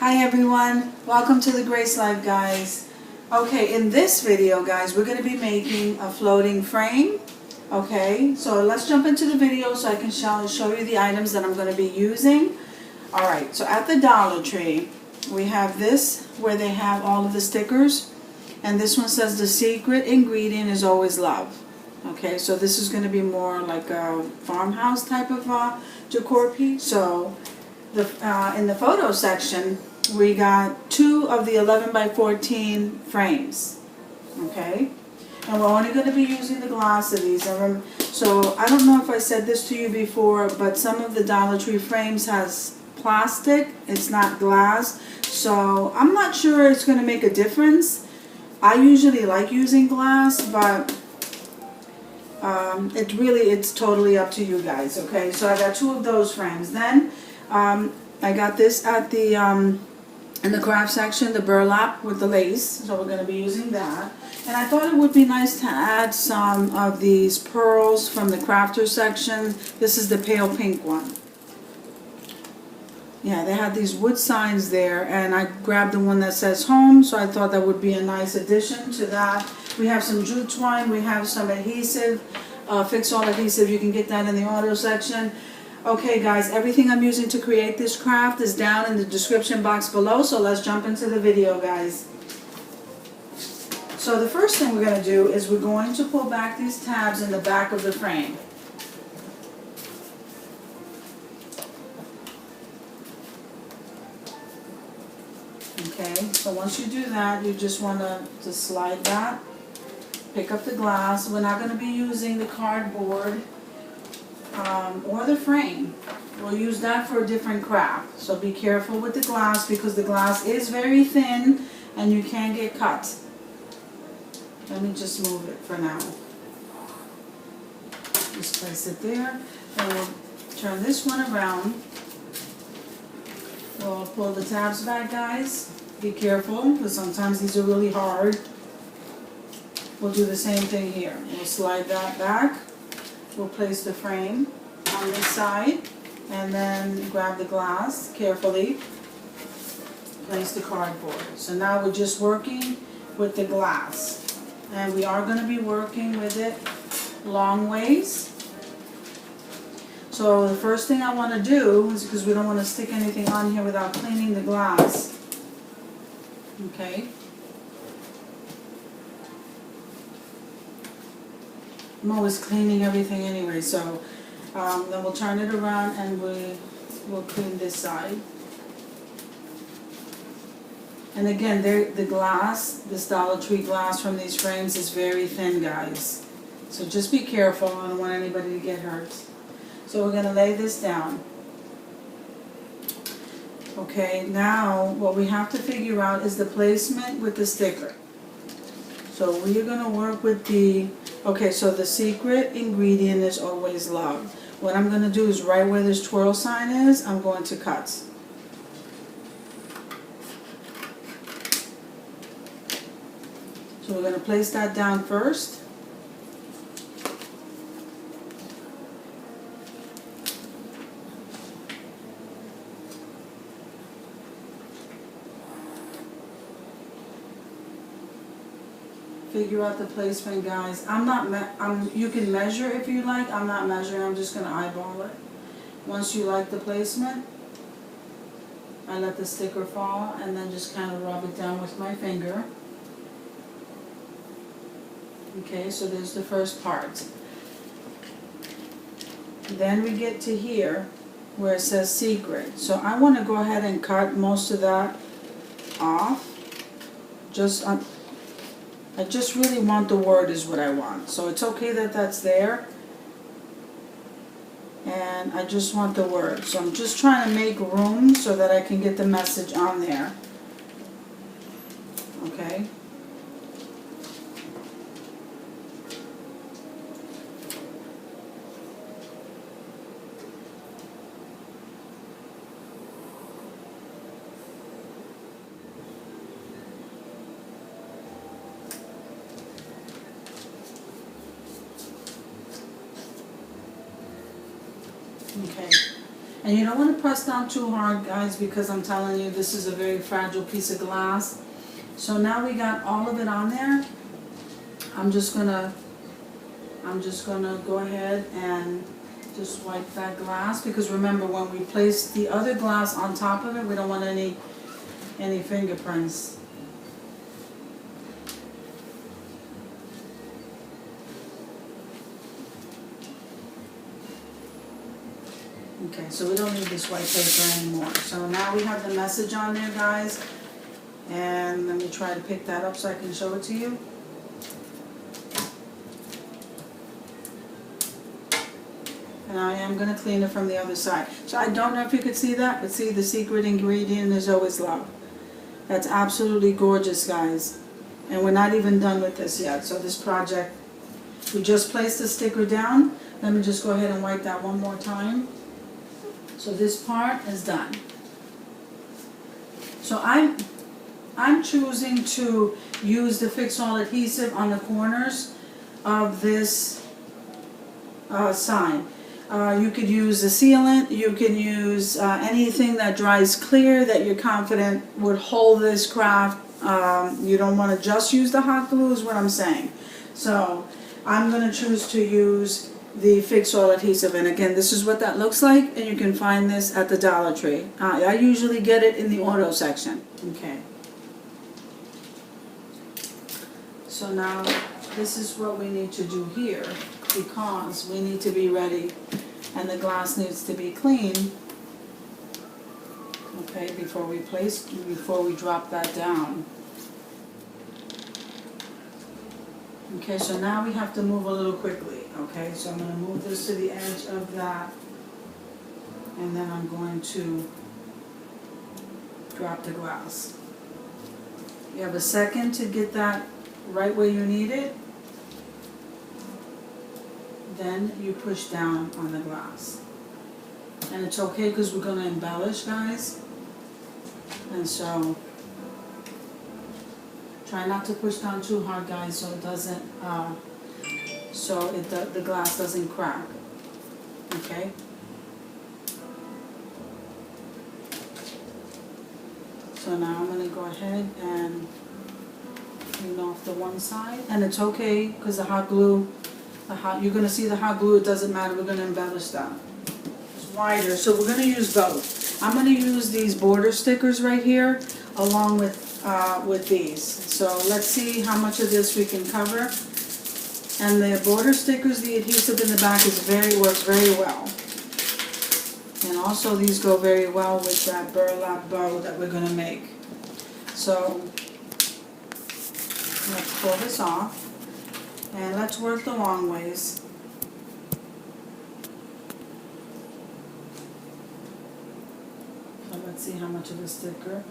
Hi everyone, welcome to the Grace Life, guys. Okay, in this video, guys, we're going to be making a floating frame. Okay, so let's jump into the video so I can show you the items that I'm going to be using. Alright, so at the Dollar Tree, we have this where they have all of the stickers. And this one says the secret ingredient is always love. Okay, so this is going to be more like a farmhouse type of decor piece. So in the photo section, we got 2 of the 11 by 14 frames. Okay, and we're only going to be using the glass of these. So I don't know if I said this to you before, but some of the Dollar Tree frames has plastic. It's not glass. So I'm not sure it's going to make a difference. I usually like using glass, but it's totally up to you guys. Okay, so I got 2 of those frames. Then I got this at the in the craft section, the burlap with the lace, so we're going to be using that. And I thought it would be nice to add some of these pearls from the crafter section. This is the pale pink one. Yeah, they had these wood signs there, and I grabbed the one that says home, so I thought that would be a nice addition to that. We have some jute twine, we have some adhesive, fix-all adhesive. You can get that in the auto section. Okay guys, everything I'm using to create this craft is down in the description box below, so let's jump into the video, guys. So the first thing we're going to do is we're going to pull back these tabs in the back of the frame. Okay, so once you do that, you just want to slide that, pick up the glass. We're not going to be using the cardboard or the frame. We'll use that for a different craft. So be careful with the glass because the glass is very thin and you can get cut. Let me just move it for now. Just place it there. And we'll turn this one around. We'll pull the tabs back, guys. Be careful because sometimes these are really hard. We'll do the same thing here. We'll slide that back. We'll place the frame on this side and then grab the glass carefully. Place the cardboard. So now we're just working with the glass. And we are going to be working with it long ways. So the first thing I want to do is, because we don't want to stick anything on here without cleaning the glass. Okay. I'm always cleaning everything anyway, so then we'll turn it around and we'll clean this side. And again, the glass, this Dollar Tree glass from these frames is very thin, guys. So just be careful. I don't want anybody to get hurt. So we're going to lay this down. Okay, now what we have to figure out is the placement with the sticker. So we're going to work with the... Okay, so the secret ingredient is always love. What I'm going to do is right where this twirl sign is, I'm going to cut. So we're going to place that down first. Figure out the placement, guys. You can measure if you like. I'm not measuring. I'm just going to eyeball it. Once you like the placement, I let the sticker fall and then just kind of rub it down with my finger. Okay, so there's the first part. Then we get to here where it says secret. So I want to go ahead and cut most of that off. I just really want the word is what I want. So it's okay that that's there. And I just want the word. So I'm just trying to make room so that I can get the message on there. Okay. Okay, And you don't want to press down too hard, guys, because I'm telling you, this is a very fragile piece of glass. So now we got all of it on there. I'm just gonna go ahead and just wipe that glass, because remember, when we place the other glass on top of it, we don't want any fingerprints. Okay, so we don't need this white paper anymore. So now we have the message on there, guys. And let me try to pick that up so I can show it to you. And I am going to clean it from the other side. So I don't know if you could see that, but see, the secret ingredient is always love. That's absolutely gorgeous, guys. And we're not even done with this yet. So this project, we just placed the sticker down. Let me just go ahead and wipe that one more time. So this part is done. So I'm choosing to use the Fix All adhesive on the corners of this sign. You could use a sealant, you can use anything that dries clear that you're confident would hold this craft. You don't want to just use the hot glue is what I'm saying. So I'm going to choose to use the Fix All adhesive, and again, this is what that looks like, and you can find this at the Dollar Tree. I usually get it in the auto section. Okay. So now this is what we need to do here, because we need to be ready and the glass needs to be clean, okay, before we drop that down. Okay, so now we have to move a little quickly. Okay, so I'm going to move this to the edge of that, and then I'm going to drop the glass. You have a second to get that right where you need it. Then you push down on the glass. And it's okay because we're going to embellish, guys. And so try not to push down too hard, guys, so it doesn't, the glass doesn't crack. Okay. So now I'm going to go ahead and clean off the one side, and it's okay because the hot glue, you're going to see the hot glue. It doesn't matter. We're going to embellish that. It's wider, so we're going to use both. I'm going to use these border stickers right here along with these. So let's see how much of this we can cover. And the border stickers, the adhesive in the back works very well. And also these go very well with that burlap bow that we're going to make. So let's pull this off. And let's work the long ways. So let's see how much of the sticker.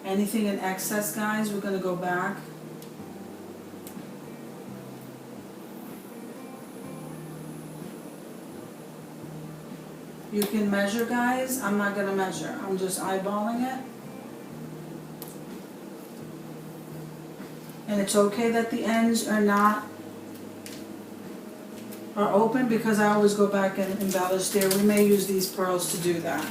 Anything in excess, guys, we're going to go back. You can measure, guys. I'm not going to measure. I'm just eyeballing it. And it's okay that the ends are open, because I always go back and embellish there. We may use these pearls to do that.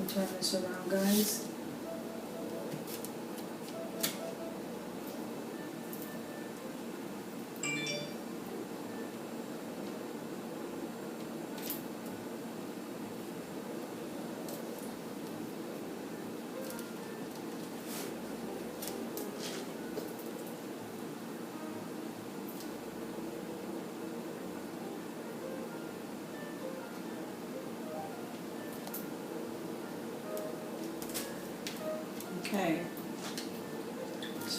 Turn this around, guys. Okay,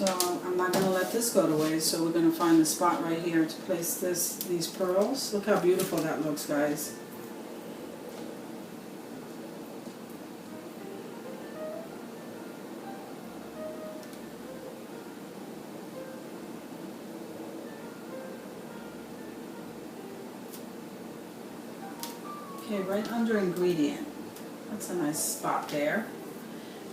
So I'm not going to let this go to waste, so we're going to find a spot right here to place these pearls. Look how beautiful that looks, guys. Okay, right under ingredient. That's a nice spot there.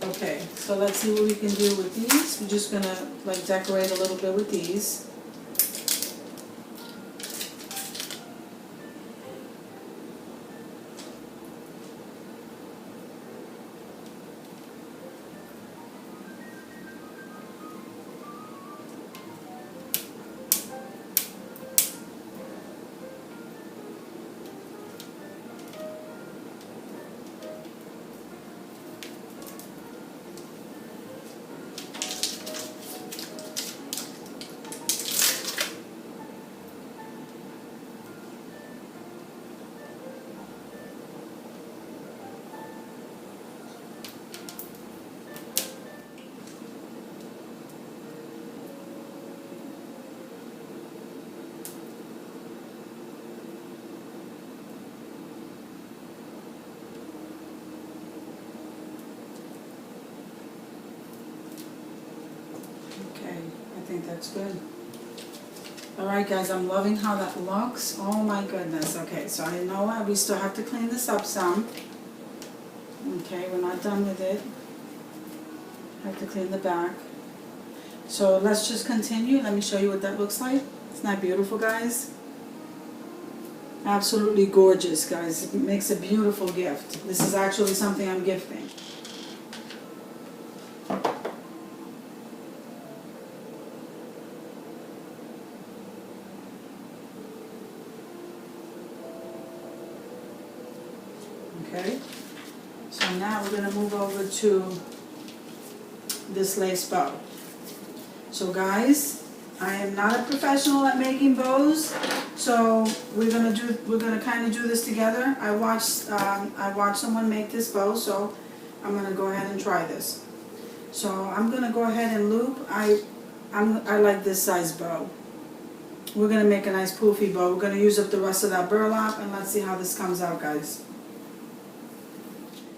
Okay, so let's see what we can do with these. We're just gonna like decorate a little bit with these. I think that's good. Alright guys, I'm loving how that looks. Oh my goodness. Okay, so I know we still have to clean this up some. Okay, we're not done with it. Have to clean the back. So let's just continue. Let me show you what that looks like. Isn't that beautiful, guys? Absolutely gorgeous, guys. It makes a beautiful gift. This is actually something I'm gifting. Okay, so now we're going to move over to this lace bow. So guys, I am not a professional at making bows, so we're gonna kind of do this together. I watched someone make this bow, so I'm gonna go ahead and try this. So I'm gonna go ahead and loop. I like this size bow. We're gonna make a nice poofy bow. We're gonna use up the rest of that burlap, and let's see how this comes out, guys.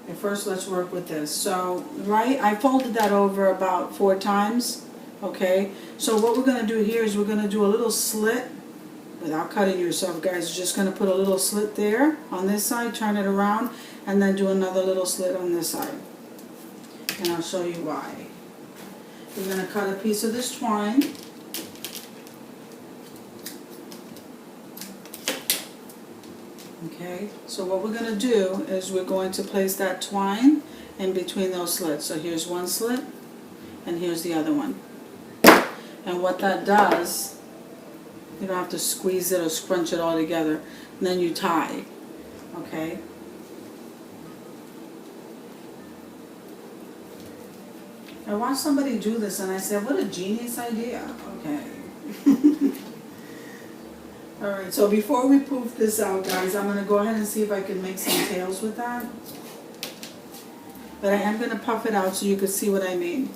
Okay, first let's work with this. So I folded that over about 4 times. Okay, so what we're going to do here is we're going to do a little slit without cutting yourself, guys. You're just going to put a little slit there on this side, turn it around, and then do another little slit on this side. And I'll show you why. We're going to cut a piece of this twine. Okay, so what we're going to do is we're going to place that twine in between those slits. So here's one slit, and here's the other one. And what that does, you don't have to squeeze it or scrunch it all together. And then you tie, okay? I watched somebody do this and I said, what a genius idea. Okay. Alright, so before we poof this out, guys, I'm going to go ahead and see if I can make some tails with that. But I am going to puff it out so you can see what I mean.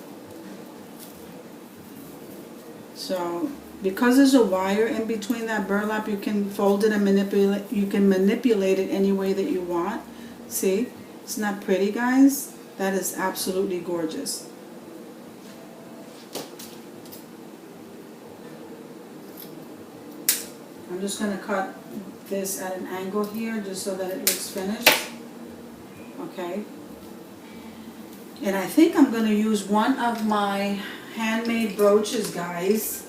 So, because there's a wire in between that burlap, you can fold it and manipulate. You can manipulate it any way that you want. See? Isn't that pretty, guys? That is absolutely gorgeous. I'm just going to cut this at an angle here just so that it looks finished. Okay. And I think I'm going to use one of my handmade brooches, guys.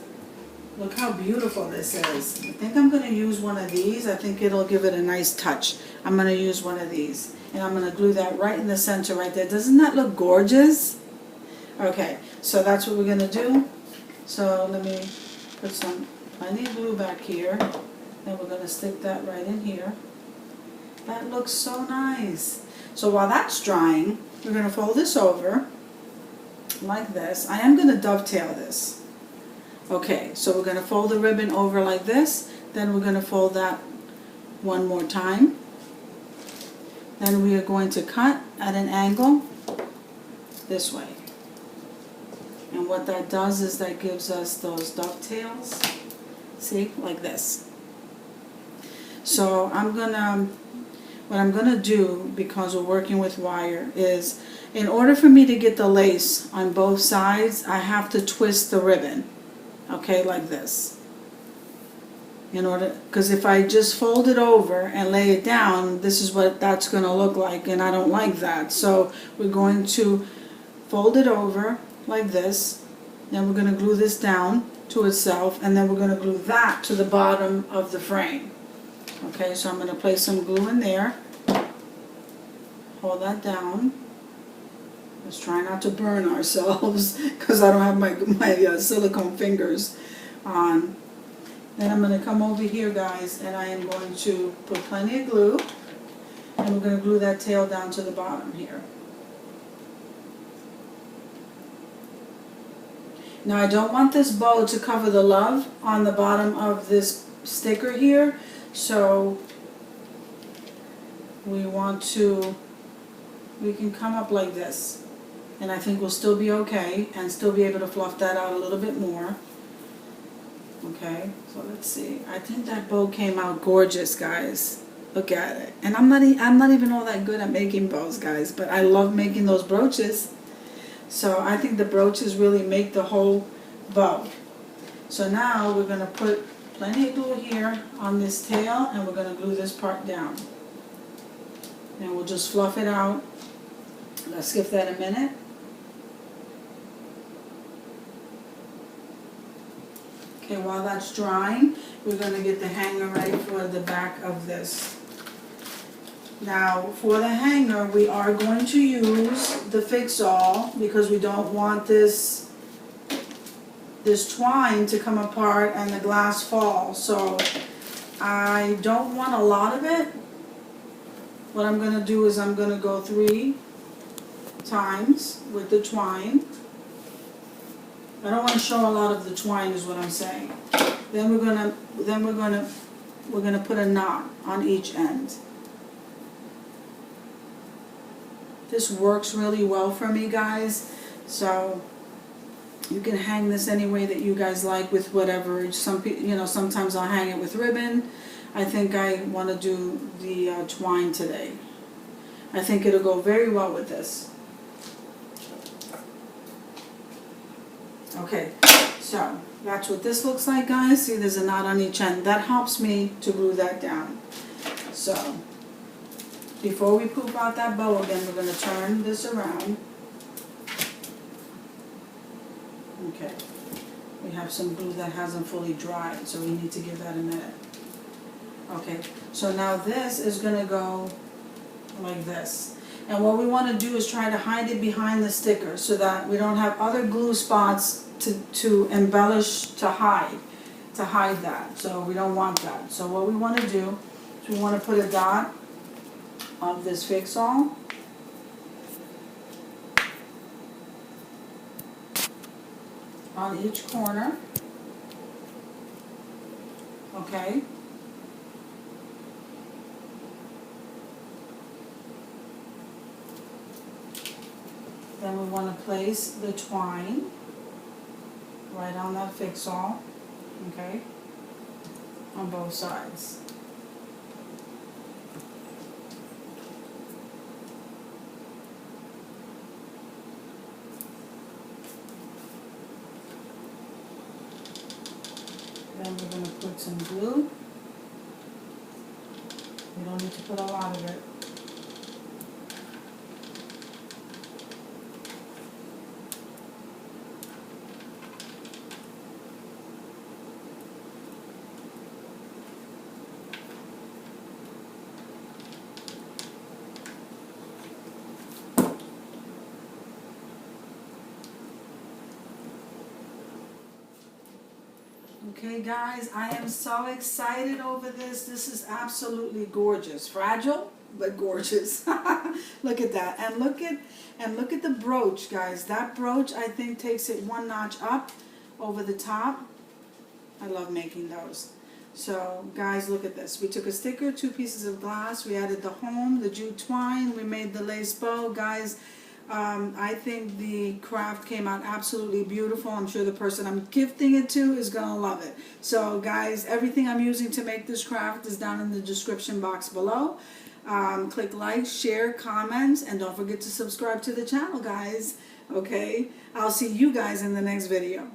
Look how beautiful this is. I think I'm going to use one of these. I think it'll give it a nice touch. I'm going to use one of these. And I'm going to glue that right in the center right there. Doesn't that look gorgeous? Okay, so that's what we're going to do. So let me put some plenty of glue back here. Then we're going to stick that right in here. That looks so nice. So while that's drying, we're going to fold this over like this. I am going to dovetail this. Okay, so we're going to fold the ribbon over like this. Then we're going to fold that one more time. Then we are going to cut at an angle this way. And what that does is that gives us those dovetails. See, like this. So what I'm gonna do, because we're working with wire, is in order for me to get the lace on both sides, I have to twist the ribbon, okay, like this. Because if I just fold it over and lay it down, this is what that's gonna look like, and I don't like that. So we're going to fold it over like this, then we're gonna glue this down to itself, and then we're gonna glue that to the bottom of the frame. Okay, so I'm gonna place some glue in there. Hold that down. Let's try not to burn ourselves because I don't have my silicone fingers on. Then I'm going to come over here, guys, and I am going to put plenty of glue, and we're going to glue that tail down to the bottom here. Now I don't want this bow to cover the love on the bottom of this sticker here, so we can come up like this, and I think we'll still be okay and still be able to fluff that out a little bit more. Okay, so let's see. I think that bow came out gorgeous, guys. Look at it. And I'm not even all that good at making bows, guys, but I love making those brooches. So I think the brooches really make the whole bow. So now we're going to put plenty of glue here on this tail, and we're going to glue this part down. And we'll just fluff it out. Let's give that a minute. Okay, while that's drying, we're going to get the hanger ready for the back of this. Now, for the hanger, we are going to use the fix-all because we don't want this twine to come apart and the glass fall. So I don't want a lot of it. What I'm going to do is I'm going to go 3 times with the twine. I don't want to show a lot of the twine is what I'm saying. Then we're gonna put a knot on each end. This works really well for me, guys. So you can hang this any way that you guys like with whatever. Sometimes I'll hang it with ribbon. I think I want to do the twine today. I think it'll go very well with this. Okay, so that's what this looks like, guys. See, there's a knot on each end. That helps me to glue that down. So before we poof out that bow again, we're going to turn this around. Okay, we have some glue that hasn't fully dried, so we need to give that a minute. Okay, so now this is going to go like this. And what we want to do is try to hide it behind the sticker so that we don't have other glue spots to embellish, to hide that. So we don't want that. So what we want to do is we want to put a dot of this fix-all. On each corner. Okay. Then we want to place the twine right on that fix-all, okay, on both sides. Then we're going to put some glue. We don't need to put a lot of it. Okay, guys, I am so excited over this. This is absolutely gorgeous. Fragile, but gorgeous. Look at that. And look at the brooch, guys. That brooch, I think, takes it 1 notch up over the top. I love making those. So, guys, look at this. We took a sticker, 2 pieces of glass. We added the home, the jute twine. We made the lace bow. Guys, I think the craft came out absolutely beautiful. I'm sure the person I'm gifting it to is going to love it. So guys, everything I'm using to make this craft is down in the description box below. Click like, share, comments, and don't forget to subscribe to the channel, guys. Okay, I'll see you guys in the next video.